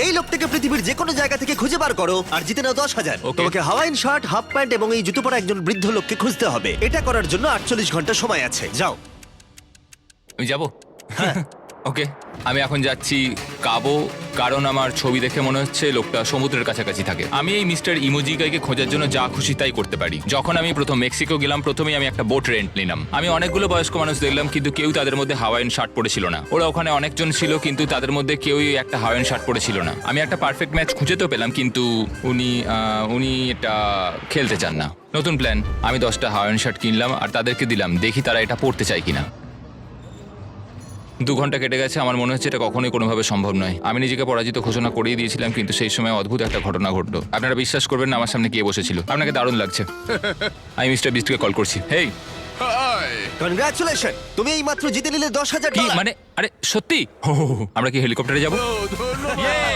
এই লোকটাকে পৃথিবীর যে কোনো জায়গা থেকে খুঁজে বার করো আর জিতে নাও 10,000। Okay. তোমাকে হাওয়াইন শার্ট, হাফ প্যান্ট এবং এই জুতো পরা একজন বৃদ্ধ লোককে খুঁজতে হবে। এটা করার জন্য 48 ঘন্টা সময় আছে। যাও। আমি যাব ওকে আমি এখন যাচ্ছি কাবো, কারণ আমার ছবি দেখে মনে হচ্ছে লোকটা সমুদ্রের কাছাকাছি থাকে। আমি এই মিস্টার ইমোজিকাইকে খোঁজার জন্য যা খুশি তাই করতে পারি। যখন আমি প্রথম মেক্সিকো গেলাম, প্রথমেই আমি একটা বোট রেন্ট নিলাম। আমি অনেকগুলো বয়স্ক মানুষ দেখলাম, কিন্তু কেউ তাদের মধ্যে হাওয়াইন শার্ট পরেছিল না। ওরা ওখানে অনেকজন ছিল, কিন্তু তাদের মধ্যে কেউই একটা হাওয়াইন শার্ট পরেছিল না। আমি একটা পারফেক্ট ম্যাচ খুঁজে তো পেলাম, কিন্তু উনি এটা খেলতে চান না। নতুন প্ল্যান, আমি 10টা হাওয়াইন শার্ট কিনলাম আর তাদেরকে দিলাম, দেখি তারা এটা পরতে চায় কিনা। 2 ঘন্টা কেটে গেছে, আমার মনে হচ্ছে এটা কখনোই কোনোভাবে সম্ভব নয়। আমি নিজেকে পরাজিত ঘোষণা করেই দিয়েছিলাম, কিন্তু সেই সময় অদ্ভুত একটা ঘটনা ঘটলো। আপনারা বিশ্বাস করবেন না, আমার সামনে কে বসেছিল। আপনাকে দারুণ লাগছে। আমি মিস্টার বিস্টকে কল করছি। হেই, কনগ্রাচুলেশন, তুমি এই মাত্র জিতে নিলে 10,000 কি ডলার। মানে? আরে সত্যি? আমরা কি হেলিকপ্টারে যাবো?